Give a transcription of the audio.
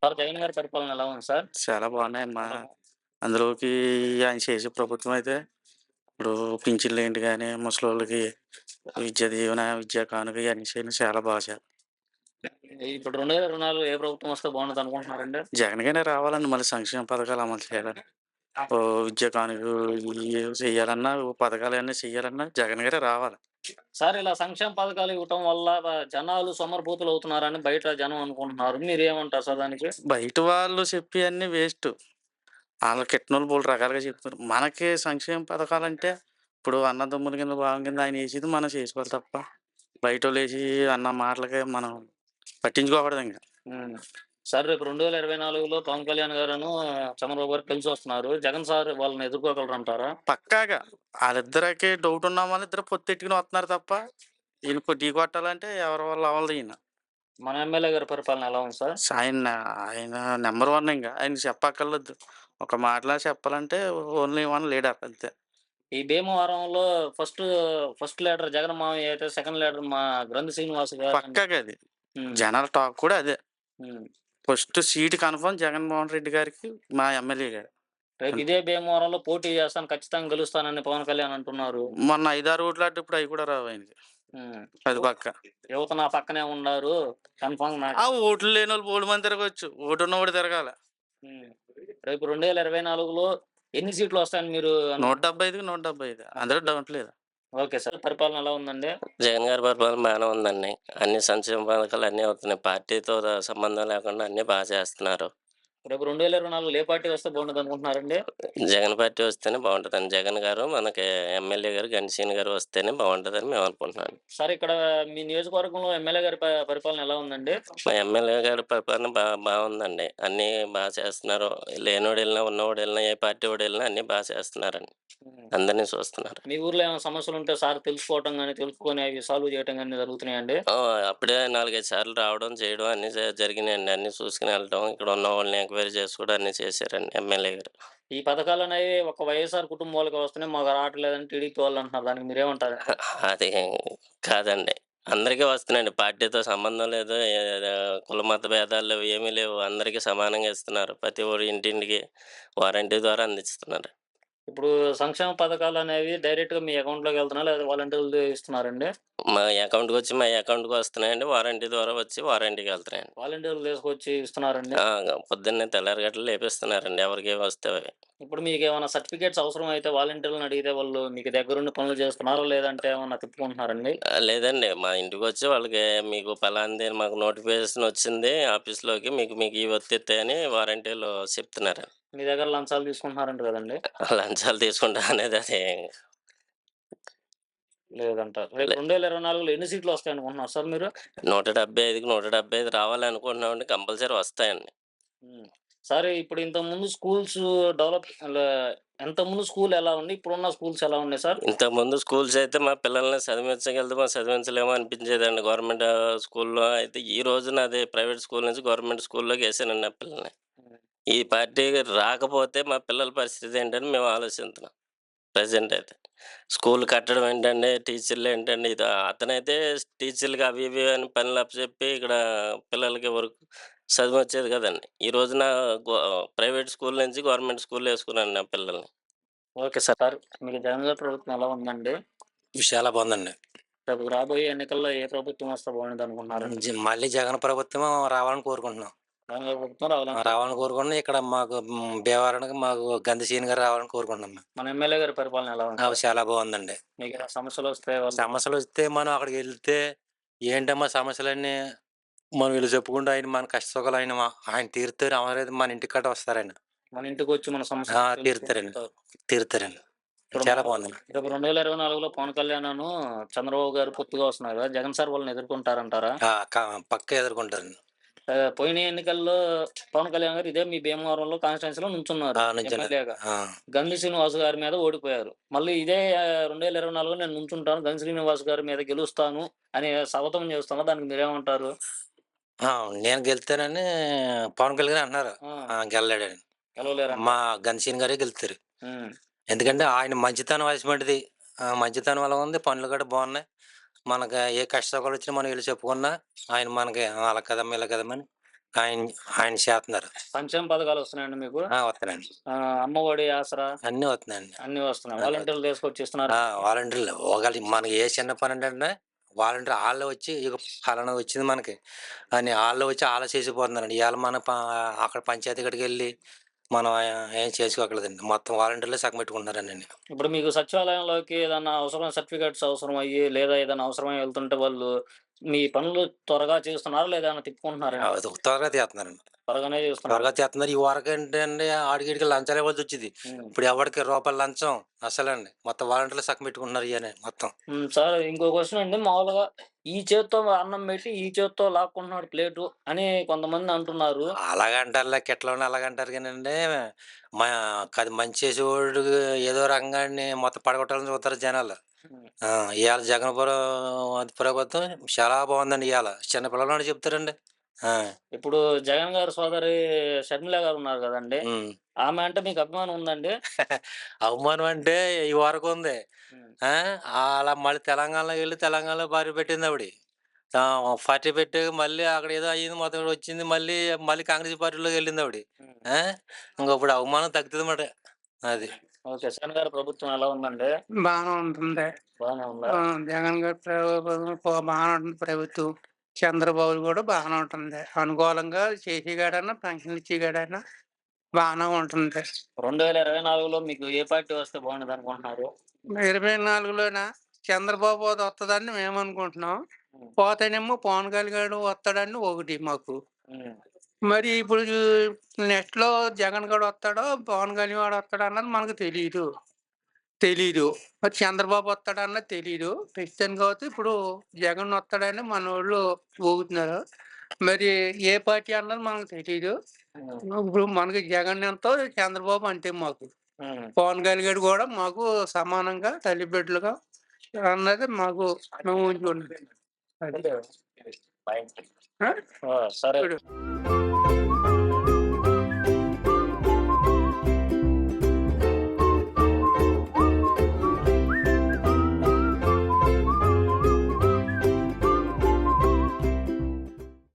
Sir Jagan గారి పరిపాలన ఎలా ఉంది సార్? చాలా బాగున్నాయమ్మా. ఎలా అందులోకి ఆయన చేసే ప్రభుత్వం అయితే ఇప్పుడు పింఛన్లేంటి గానీ, ముసలోళ్ళకి విద్యా దీవెన, విద్యా కానుక ఇయన్నీ చేయడం చాలా బాగా ఇప్పుడు 2024 ఏ ప్రభుత్వం వస్తే బావుంటదనుకుంటున్నారండి? జగన్ గారే రావాలండి. మళ్ళీ సంక్షేమ పథకాలు అమలు చేయాలని. విద్యా కానుక ఇయ్యి చెయ్యాలన్నా, పథకాలయన్నీ చెయ్యాలన్నా జగన్ గారే రావాలి. సార్ ఇలా సంక్షేమ పథకాలు ఇవ్వటం వల్ల జనాలు సోమరిపోతులవుతున్నారని బయట జనం అనుకుంటున్నారు. మీరేమంటారు సార్ దానికి? బయట వాళ్ళు చెప్పేయన్నీ వేస్టు. ఆళ్ళకిట్టనోళ్ళు బోలెడు రకాలుగా చెప్తారు. మనకి సంక్షేమ పథకాలంటే ఇప్పుడు అన్నదమ్ముల కింద, భావం కింద ఆయన ఏసేది మనం చేసుకోవాలి తప్ప, బయటోళ్ళేసి అన్న మాటలకి మనం పట్టించుకోకూడదింక. హ్మ్. సార్ రేపు 2024లో పవన్ కళ్యాణ్ గారును, చంద్రబాబు గారు కలిసొస్తున్నారు. జగన్ సార్ వాళ్ళని ఎదుర్కోగలరంటారా? పక్కాగా ఆళ్ళిద్దరికి డౌటున్న వాళ్ళిద్దరు పొత్తెట్టుకుని వత్తన్నారు తప్ప, ఈయన ఢీ కొట్టాలంటే ఎవరి వల్ల అవ్వదు ఈయన. మన ఎమ్మెల్యే గారి పరిపాలన ఎలా ఉంది సార్? ఆయన నంబర్ 1 ఇంగ. ఆయనకి చెప్పక్కర్లేదు. ఒక మాటలో చెప్పాలంటే ఓన్లీ వన్ లీడర్ అంతే. ఈ భీమవరంలో ఫస్ట్ ఫస్ట్ లీడర్ జగన్ మామయ్య అయితే, సెకండ్ లీడర్ మా గ్రంథి శ్రీనివాస్ గారు. పక్కాగా అది. హ్మ్. జనాల టాక్ కూడా అదే. హ్మ్. First seat confirm Jaganmohan Reddy గారికి, మా ఎమ్మెల్యే గారు. రేపు ఇదే భీమవరంలో పోటీ చేస్తాను, ఖచ్చితంగా గెలుస్తానని పవన్ కళ్యాణ్ అంటున్నారు. మొన్న 5, 6 ఓట్లు అడ్డు ఇప్పుడు అయి కూడా రావు ఆయనకి. హ్మ్. అది పక్కా. యువత నా పక్కనే ఉన్నారు. కన్ఫర్మ్ ఆ ఓట్లు లేనోళ్ళు బోలెడుమంది తిరగొచ్చు. ఓటున్నోడు తిరగాల. హ్మ్. రేపు 2024లో ఎన్ని సీట్లు వస్తాయని మీరు 175కి 175. అందులో డౌట్ లేదు. Okay sir. పరిపాలన ఎలా ఉందండి? జగన్ గారి పరిపాలన బాగానే ఉందండి. అన్ని సంక్షేమ పథకాలు అన్నీ అవుతున్నాయి. పార్టీతో సంబంధం లేకుండా అన్నీ బాగా చేస్తున్నారు. రేపు 2024లో ఏ పార్టీ వస్తే బాగుంటదనుకుంటున్నారండి? జగన్ పార్టీ వస్తేనే బావుంటదండి. జగన్ గారు మనకి ఎమ్మెల్యే గారు గండిసీని గారు వస్తేనే బావుంటదని మేము అనుకుంటున్నాం. సార్ ఇక్కడ మీ నియోజకవర్గంలో ఎమ్మెల్యే గారి పరిపాలన ఎలా ఉందండి? మా ఎమ్మెల్యే గారి పరిపాలన బావుందండి. అన్నీ చేస్తున్నారు. లేనోడెళ్ళినా, ఉన్నోడెళ్ళినా, ఏ పార్టీ వాడెళ్ళినా అన్నీ చేస్తున్నారండి. హ్మ్. అందరిని చూస్తున్నారు. మీ ఊర్లో ఏమైనా సమస్యలుంటే సార్ తెలుసుకోవటం గాని, తెలుసుకొని అవి సాల్వ్ చేయటం గాని జరుగుతున్నాయండి? అప్పుడే 4, 5 సార్లు రావడం, చేయడం అన్నీ జరిగినాయండి. అన్నీ చూసుకొని వెళ్ళటం, ఇక్కడ ఉన్న వాళ్ళని ఎంక్వైరీ చేసుకోవడం అన్నీ చేశారండి ఎమ్మెల్యే గారు. ఈ పథకాలనేవి ఒక వైఎస్ఆర్ కుటుంబాలకే వస్తున్నాయి. మాకు రావట్లేదని టీడీపీ వాళ్ళంటున్నారు. దానికి మీరేమంటారు? అది కాదండి. అందరికీ వస్తున్నాయండి. పార్టీతో సంబంధం లేదు. కుల మత భేదాలు లేవు. ఏమీ లేవు. అందరికీ సమానంగా ఇస్తున్నారు. ప్రతి ఒక్కరి ఇంటింటికి వారంటీ ద్వారా అందిస్తున్నారు. ఇప్పుడు సంక్షేమ పథకాలనేవి డైరెక్ట్‌గా మీ అకౌంట్‌లోకి వెళ్తున్నాయా? లేదా వాలంటీర్లు ఇస్తున్నారండి? మా అకౌంట్‌కి వస్తున్నాయండి. వారంటీ ద్వారా వచ్చి వారంటీకెళ్తున్నాయండి. వాలంటీర్లు తీసుకొచ్చి ఇస్తున్నారండి? పొద్దున్నే తెల్లారిగట్ల లేపిస్తున్నారండి. ఎవరికేమి వస్తే అవి. ఇప్పుడు మీకేమన్నా సర్టిఫికేట్స్ అవసరమైతే వాలంటీర్‌లని అడిగితే వాళ్ళు మీకు దగ్గరుండి పనులు చేస్తున్నారా? లేదంటే ఏమన్నా తిప్పుకుంటున్నారండి? లేదండి. మా ఇంటికొచ్చి వాళ్ళకి మీకు పలానాది మాకు నోటిఫికేషన్ వచ్చింది ఆఫీస్‌లోకి మీకు మీకు ఇవి వచ్చేత్తాయని వారంటీలు చెప్తున్నారు. మీ దగ్గర లంచాలు తీసుకుంటున్నారంట కదండీ! లంచాలు తీసుకుంటా అనేది అది లేదంటారు. రేపు లే 2024లో ఎన్ని సీట్లు వస్తాయనుకుంటున్నారు సార్ మీరు? 175కి 175 రావాలనుకుంటున్నామండి. కంపల్సరీ వస్తాయండి. హ్మ్. సార్ ఇప్పుడు ఇంతకుముందు స్కూల్స్ డెవలప్ లే ఇంతకుముందు స్కూల్ ఎలా ఉంది? ఇప్పుడున్న స్కూల్స్ ఎలా ఉన్నాయి సార్? ఇంతకుముందు స్కూల్స్ అయితే మా పిల్లల్ని చదివించగలుగుతామా, చదివించలేమో అనిపించేదండి. గవర్నమెంట్ స్కూల్‌లో అయితే ఈ రోజున అది ప్రైవేట్ స్కూల్ నుంచి గవర్నమెంట్ స్కూల్‌లోకి ఏసానండి నా పిల్లల్ని. హ్మ్. ఈ పార్టీ రాకపోతే మా పిల్లల పరిస్థితి ఏంటని మేము ఆలోచిస్తున్నాం. ప్రెజెంట్ అయితే. స్కూల్ కట్టడం ఏంటండి, టీచర్‌లేంటండి అతనైతే టీచర్‌లకి అవి ఇవి అని పనులు అప్పచెప్పి ఇక్కడ పిల్లలకి చదువొచ్చేది కదండీ. ఈ రోజున గో ప్రైవేట్ స్కూల్ నుంచి గవర్నమెంట్ స్కూల్‌లో ఏసుకున్నాను నా పిల్లల్ని. Okay sir. మీకు జగన్ గారి ప్రభుత్వం ఎలా ఉందండి? చాలా బాగుందండి. రేపు రాబోయే ఎన్నికల్లో ఏ ప్రభుత్వం వస్తే బాగుండిద్దనుకుంటున్నారండి? మళ్ళీ జగన్ ప్రభుత్వం రావాలని కోరుకుంటున్నాం. జగన్ గారి ప్రభుత్వం రావాలని రావాలని కోరుకుంటున్నాం. ఇక్కడ మాకు భీమవరానికి మాకు గంధి గారు రావాలని కోరుకుంటున్నాం మేము. మన ఎమ్మెల్యే గారి పరిపాలన ఎలా ఉంది సార్? చాలా బాగుందండి. మీకేమైనా సమస్యలొస్తే సమస్యలొస్తే మనం అక్కడికెళ్తే ఏంటమ్మా సమస్యలన్నీ మనం వీళ్ళు చెప్పుకుంటే ఆయన మన కష్ట సుఖాలు ఆయన తీరుతారు. అవలేదు మన ఇంటికి గట్టా వస్తారాయన. మన ఇంటికొచ్చి మన సమస్యలు తీరుతారండి. తీరుతారండి. చాలా బాగుందండి. రేపు 2024లో పవన్ కళ్యాణ్‌ను, చంద్రబాబు గారు పొత్తుగా వస్తున్నారు కదా! జగన్ సార్ వాళ్ళని ఎదుర్కొంటారంటారా? ఆ! పక్కా ఎదుర్కొంటారండి. పోయిన ఎన్నికల్లో పవన్ కళ్యాణ్ గారు ఇదే మీ భీమవరంలో కాన్స్టిట్యున్సీలో నుంచున్నారు నిజంగా. ఎమ్మెల్యేగా. గంధి శ్రీనివాస్ గారి మీద ఓడిపోయారు. మళ్ళీ ఇదే 2024లో నేను నుంచుంటాను, గంధి శ్రీనివాస్ గారి మీద గెలుస్తాను అని శపథం చేస్తున్నారు. దానికి మీరేమంటారు? ఆ! నేను గెలుస్తానని పవన్ కళ్యాణ్ అంటున్నారు. గెలలేడని. గెలవలేరంట. మా గన్‌సీన్ గారే గెలుత్తారు. హ్మ్. ఎందుకంటే ఆయన మంచితనం అటువంటిది. మంచితనం అలా ఉంది. పనులు కూడా బాగున్నాయి. మనకు ఏ కష్ట సుఖాలొచ్చినా మనం ఎళ్లి చెప్పుకున్నా ఆయన మనకి అలా కదమ్మా, ఇలా కదమ్మా అని ఆయన ఆయన చేస్తున్నారు. సంక్షేమ పథకాలు వస్తున్నాయండి మీకు? వస్తున్నాయండి. అమ్మఒడి, ఆసరా అన్నీ వస్తున్నాయండి. అన్నీ వస్తున్నాయి. అన్నీ వాలంటీర్లు తీసుకొచ్చి ఇస్తున్నారు. వాలంటీర్లు ఒకళ్ళు మనకి ఏ చిన్న పని అంటే వాలంటీర్ ఆళ్ళే వచ్చి ఇగ ఫలానా వచ్చింది మనకి అని ఆళ్ళే వచ్చి ఆళ్ళే చేసిపోతున్నారండి. ఇవాళ మన అక్కడ పంచాయతీ కాడికెళ్ళి మనం ఏం చేసుకోగలదండి. మొత్తం వాలంటీర్లే సగం పెట్టుకుంటున్నారండి. ఇప్పుడు మీకు సచివాలయంలోకి ఏదన్నా అవసరమైన సర్టిఫికేట్స్ అవసరమయ్యి, లేదా ఏదైనా అవసరమై వెళ్తుంటే వాళ్ళు మీ పనులు త్వరగా చేస్తున్నారా? లేదా ఏమన్నా తిప్పుకుంటున్నారండి? అది త్వరగా చేస్తున్నారండి. త్వరగానే చేస్తున్నారు. త్వరగా చేస్తున్నారు. ఈ వరకేంటండి ఆడికి లంచాలు ఇవ్వాల్సి వచ్చేది. ఇప్పుడు ఎవరికి రూపాయలు లంచం అసలండి. మొత్తం వాలంటీర్లు సగం పెట్టుకుంటున్నారు ఇయన్నీ మొత్తం. సార్ ఇంకో క్వెషన్ అండి. మామూలుగా ఈ చేత్తో అన్నం పెట్టి, ఈ చేత్తో లాక్కుంటున్నాడు ప్లేటు అని కొంతమంది అంటున్నారు. అలాగంటారులే కిట్లోని అలాగంటారు కానండి. మా అది మంచి చేసేవాడు ఏదో రకంగా మొత్తం పడగొట్టాలని చూస్తారు జనాలు. ఇవాళ ప్రభుత్వం చాలా బాగుందండి. ఇవాళ చిన్న పిల్లలు చెప్తారండి. ఇప్పుడు జగన్ గారి సోదరి షర్మిల గారు ఉన్నారు కదండి, ఆమె అంటే మీకు అభిమానం ఉందండి? అవమానం అంటే ఈ వరకు ఉంది. అలా మళ్ళీ తెలంగాణలో వెళ్ళి తెలంగాణలో భార్య పెట్టింది ఆవిడ. పార్టీ పెట్టి మళ్ళీ అక్కడ ఏదో అయ్యింది మొత్తం వచ్చింది మళ్ళీ కాంగ్రెస్ పార్టీలోకి వెళ్ళింది ఆవిడ. ఇంకా ఇప్పుడు అవమానం తగ్గుతుంది మాట అది. ఓకే. జగన్ గారి ప్రభుత్వం ఎలా ఉందండి? బాగానే ఉంటుంది. బాగానే ఉందా? జగన్ గారి ప్రభుత్వం బాగానే ఉంటుంది ప్రభుత్వం. చంద్రబాబు కూడా బాగానే ఉంటుంది. అనుకూలంగా చేసేగాడన్నా పెన్షన్ ఇచ్చేగాడన్నా బాగానే ఉంటుంది. 2024లో మీకు ఏ పార్టీ వస్తే బాగుండదు అనుకుంటున్నారు? 24లోన చంద్రబాబు వస్తుందని మేము అనుకుంటున్నాం. పోతేనేమో పవన్ కళ్యాణ్ వస్తాడని ఒకటి మాకు. మరి ఇప్పుడు నెక్స్ట్ లో జగన్ గడు వస్తాడో పవన్ కళ్యాణ్ వస్తాడో అన్నది మనకు తెలీదు. మరి చంద్రబాబు వస్తాడన్నది తెలీదు. ప్రస్తుతానికి అయితే ఇప్పుడు జగన్ వస్తాడని మన వాళ్ళు ఊగుతున్నారు. మరి ఏ పార్టీ అన్నది మనకు తెలీదు. ఇప్పుడు మనకి జగన్ ఎంతో చంద్రబాబు అంటే మాకు. పవన్ కళ్యాణ్ కూడా మాకు సమానంగా తల్లి బిడ్డలుగా అన్నది మాకు మేము ఉంచుకుంటాం. సరే.